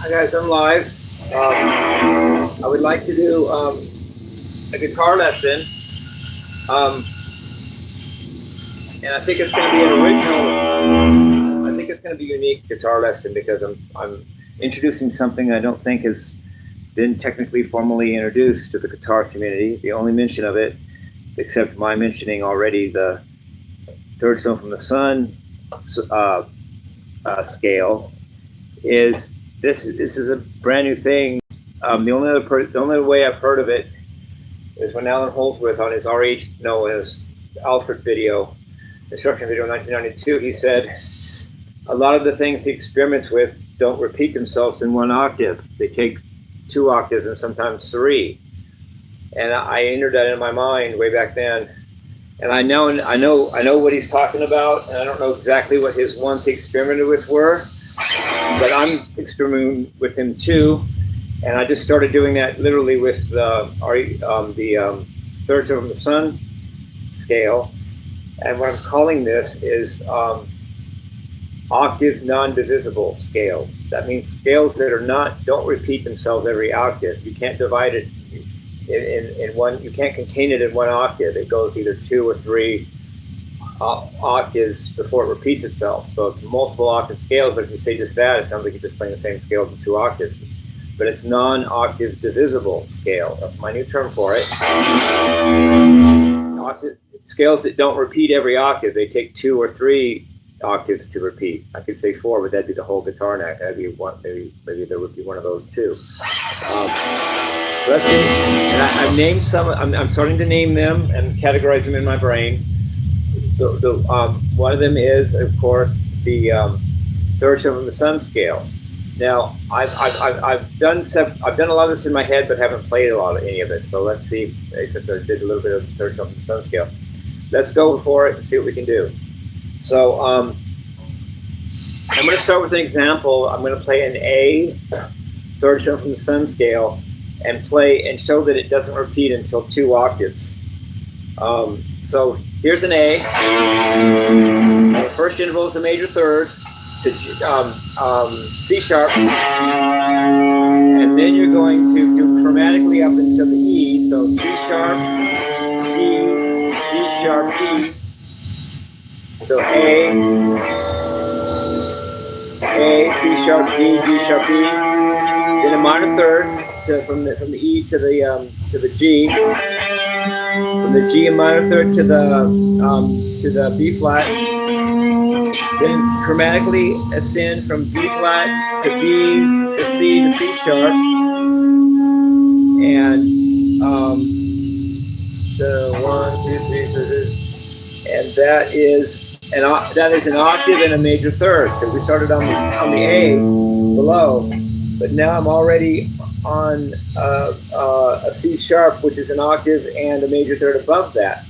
Hi guys, I'm live. I would like to do a guitar lesson, and I think it's going to be an original. I think it's going to be a unique guitar lesson because I'm introducing something I don't think has been technically formally introduced to the guitar community. The only mention of it, except my mentioning already the third stone from the sun scale, is this is a brand new thing. The only other way I've heard of it is when Alan Holdsworth on his his Alfred video, instruction video in 1992, he said a lot of the things he experiments with don't repeat themselves in one octave. They take 2 octaves and sometimes 3. And I entered that in my mind way back then. And I know what he's talking about, and I don't know exactly what his ones he experimented with were, but I'm experimenting with him too. And I just started doing that literally with the third stone from the sun scale. And what I'm calling this is octave non-divisible scales. That means scales that don't repeat themselves every octave. You can't divide it in one. You can't contain it in one octave. It goes either 2 or 3 octaves before it repeats itself. So it's multiple octave scales. But if you say just that, it sounds like you're just playing the same scales in 2 octaves. But it's non-octave divisible scales. That's my new term for it. Scales that don't repeat every octave. They take 2 or 3 octaves to repeat. I could say 4, but that'd be the whole guitar neck. That'd be one. Maybe there would be one of those too. So that's it. And I've named some. I'm starting to name them and categorize them in my brain. One of them is, of course, the third stone from the sun scale. Now, I've done a lot of this in my head, but haven't played any of it. So let's see. Except I did a little bit of the third stone from the sun scale. Let's go for it and see what we can do. So I'm going to start with an example. I'm going to play an A, third stone from the sun scale, and play and show that it doesn't repeat until 2 octaves. So here's an A. The first interval is a major third to C sharp, and then you're going to do chromatically up until the E. So C sharp, G sharp, E. So A, C sharp, D, G sharp, E. Then a minor third from the E to the G. From the G, a minor third to the B flat. Then chromatically ascend from B flat to B to C to C sharp. And the 1, 2, 3, 4, and that is an octave and a major third, because we started on the A below, but now I'm already on a C sharp, which is an octave and a major third above that.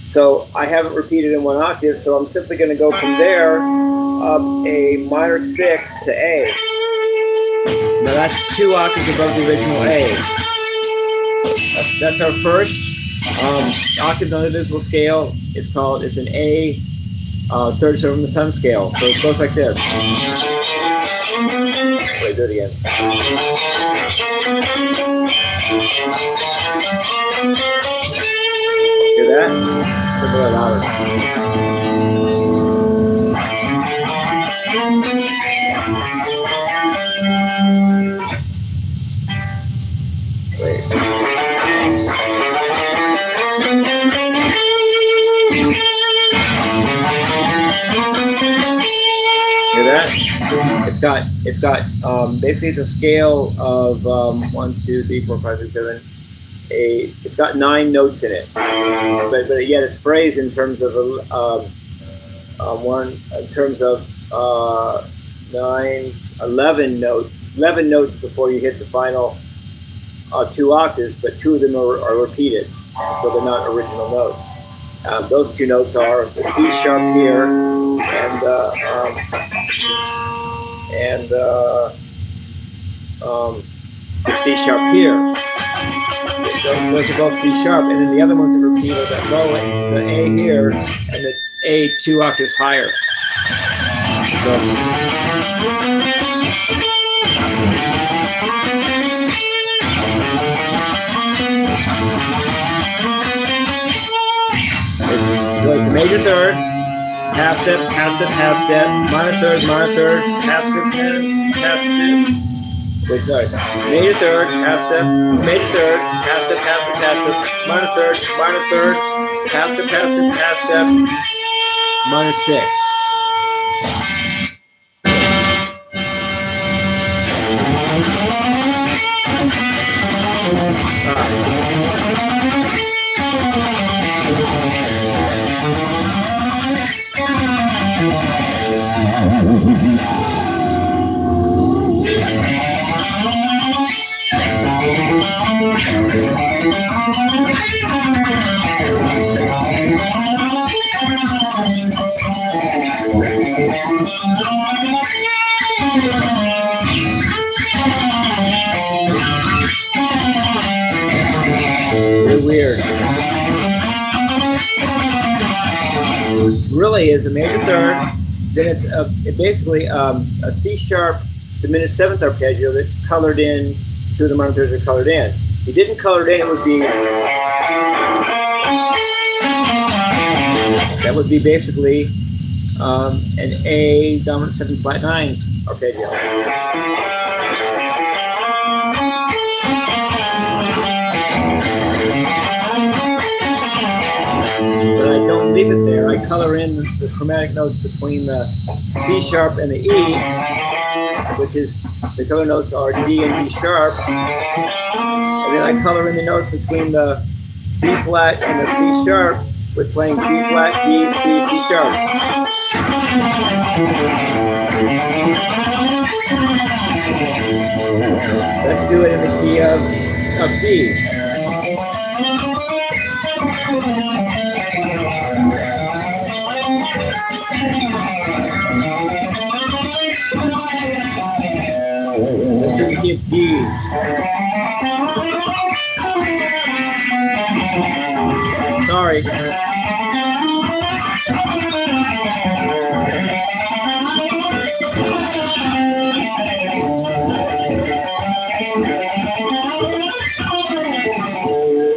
So I haven't repeated in 1 octave, so I'm simply going to go from there up a minor 6 to A. Now that's 2 octaves above the original A. That's our first octave non-divisible scale. It's an A third stone from the sun scale. So it goes like this. Wait, do it again. Hear that? A little louder. Wait. Hear that? It's got basically it's a scale of 1, 2, 3, 4, 5, 6, 7, 8. It's got 9 notes in it, but yet it's phrased in terms of 11 notes before you hit the final 2 octaves, but 2 of them are repeated, so they're not original notes. Those 2 notes are the C sharp here and the C sharp here. Those are both C sharp, and then the other ones that repeat are that low, the A here, and the A 2 octaves higher. So So it's a major third, half step, half step, half step, minor third, half step, half step. Wait, sorry. Major third, half step, major third, half step, half step, half step, minor third, half step, half step, minor six. Weird. Really is a major third, then it's basically a C sharp diminished seventh arpeggio that's colored in. Two of the minor thirds are colored in. If you didn't color it in, it would be basically an A dominant 7 flat 9 arpeggio. But I don't leave it there. I color in the chromatic notes between the C sharp and the E, which is the color notes are D and D sharp. And then I color in the notes between the B flat and the C sharp with playing B flat, D, C, C sharp. Let's do it in the key of B. Let's do the key of D. Sorry.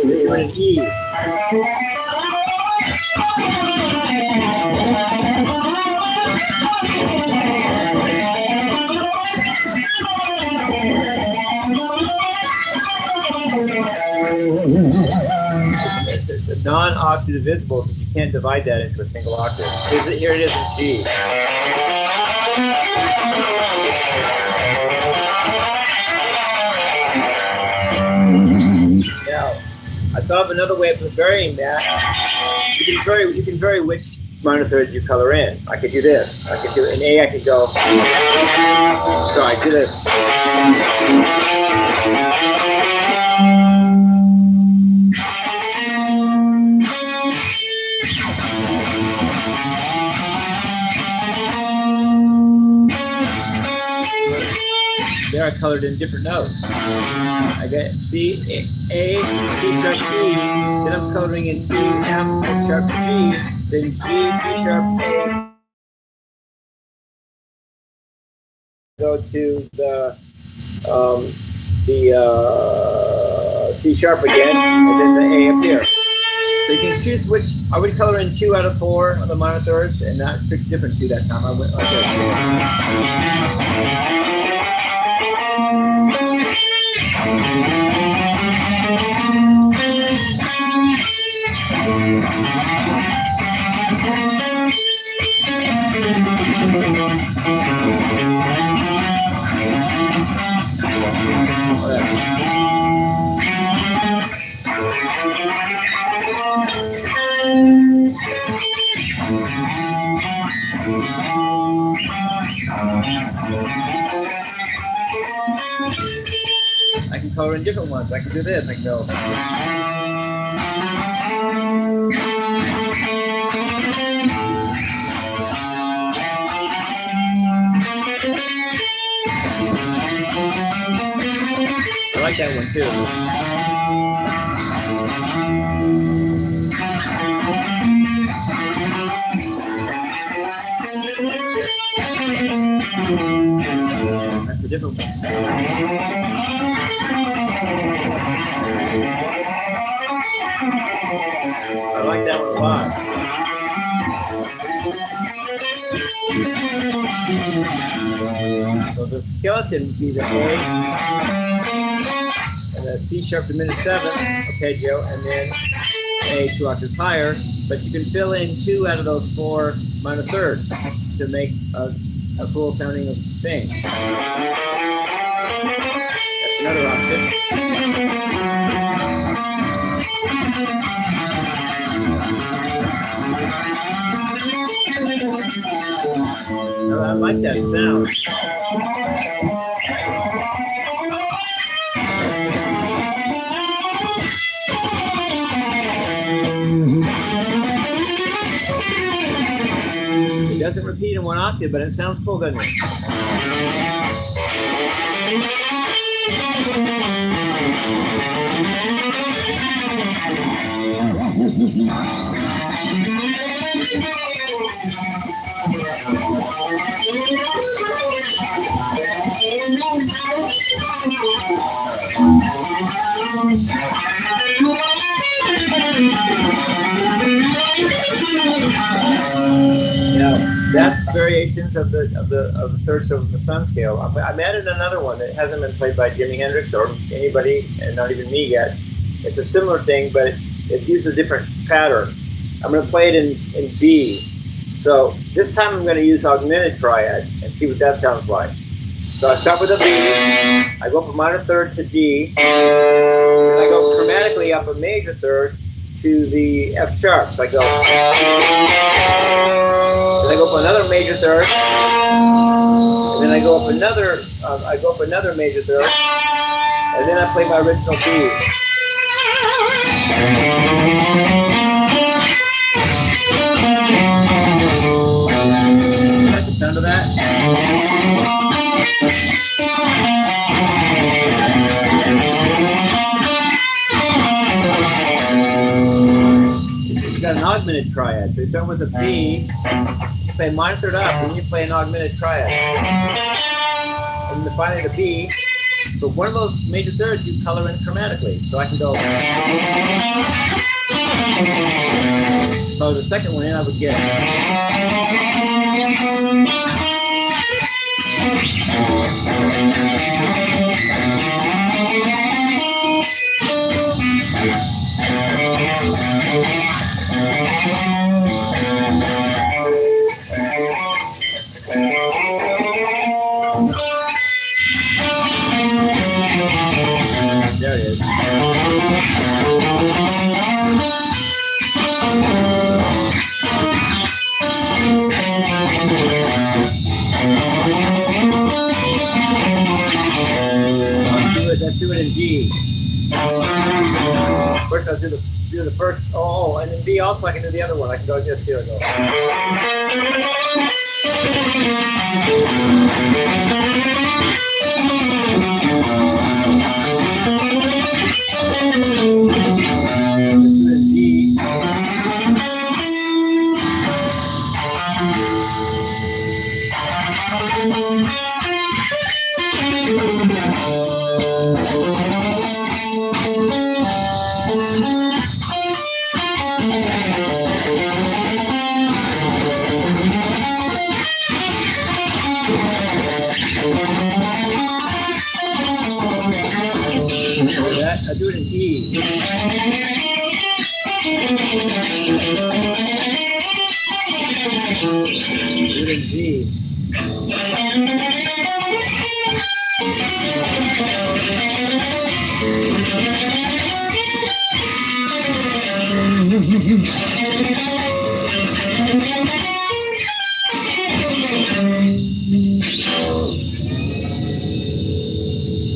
We're an E. It's a non-octave divisible because you can't divide that into a single octave. Here it is in G. Now, I thought of another way of varying that. You can vary which minor thirds you color in. I could do this. I could do an A. I could go. So I do this. There I colored in different notes. I got C, A, C sharp, E, then I'm coloring in E, F, sharp, G, then G, G sharp, A. Go to the C sharp again, and then the A up here. So you can choose which. I would color in 2 out of 4 of the minor thirds, and that picked different 2 that time. I went like this. I can color in different ones. I can do this. I can go. I like that one too. That's the different one. I like that one a lot. So the skeleton would be the A and the C sharp diminished 7, arpeggio, and then A 2 octaves higher. But you can fill in 2 out of those 4 minor thirds to make a cool sounding thing. That's another option. I like that sound. It doesn't repeat in 1 octave, but it sounds cool, doesn't it? Now, that's variations of the third silver of the sun scale. I've added another one that hasn't been played by Jimi Hendrix or anybody, and not even me yet. It's a similar thing, but it uses a different pattern. I'm going to play it in B. So this time I'm going to use augmented triad and see what that sounds like. So I start with a B, I go up a minor third to D, and I go chromatically up a major third to the F sharp. So I go, then I go up another major third, and then I go up another major third, and then I play my original B. You like the sound of that? It's got an augmented triad. So you start with a B, you play minor third up, and then you play an augmented triad. And then finally the B, but one of those major thirds you color in chromatically. So I can go. So the second one in, I would get. There it is. Let's do it in G. First, I'll do the first. Oh, and in B also I can do the other one. I can go just here. Go. I do it in E. Do it in G.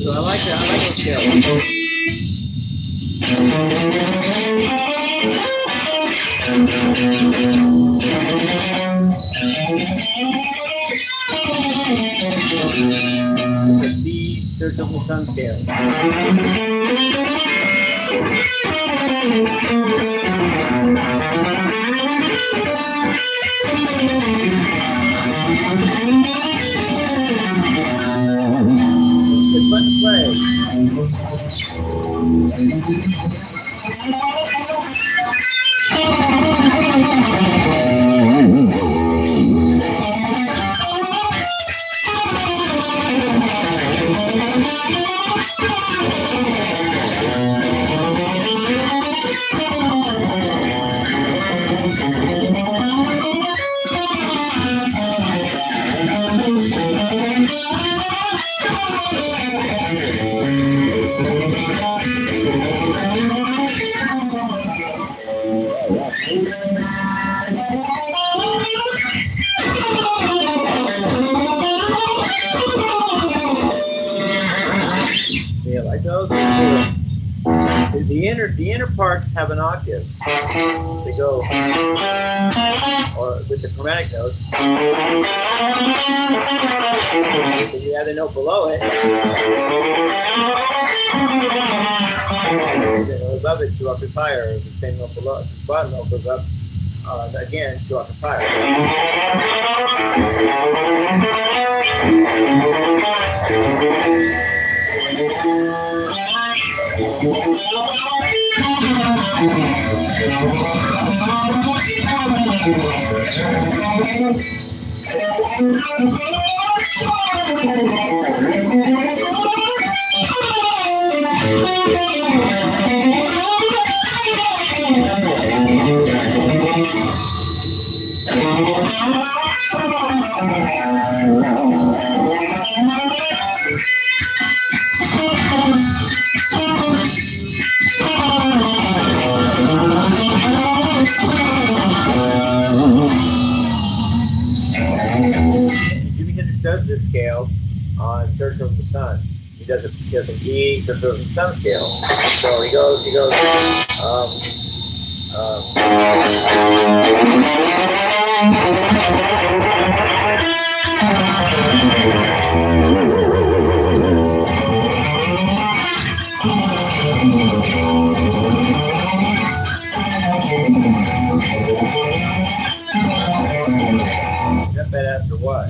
So I like that. I like the scale. The B third of the sun scale. Yeah, like those. The inner parts have an octave. They go, or with the chromatic notes. If you add a note below it, above it 2 octaves higher. The same note below, the bottom note goes up again 2 octaves higher. Jimmie does this scale on Third Fiddle of the Sun. He does an E, Third Fiddle of the Sun scale. So he goes. That badass for what?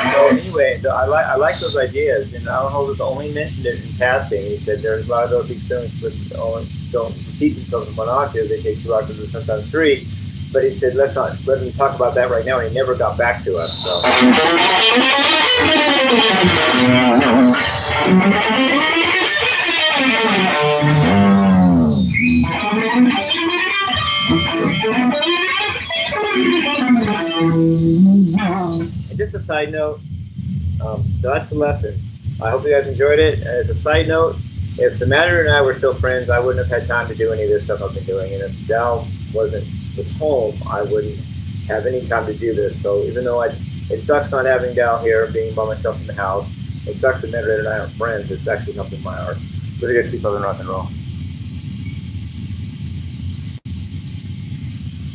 So anyway, I like those ideas, and Allenholder only mentioned it in passing. He said there's a lot of those experiments with don't repeat themselves in 1 octave. They take 2 octaves or sometimes 3. But he said, let's not let me talk about that right now, and he never got back to us. So. And just a side note, so that's the lesson. I hope you guys enjoyed it. As a side note, if the Matter and I were still friends, I wouldn't have had time to do any of this stuff I've been doing. And if Dal was home, I wouldn't have any time to do this. So even though it sucks not having Dal here, being by myself in the house, it sucks that Matter and I aren't friends. It's actually helping my art. But I guess people in rock and roll.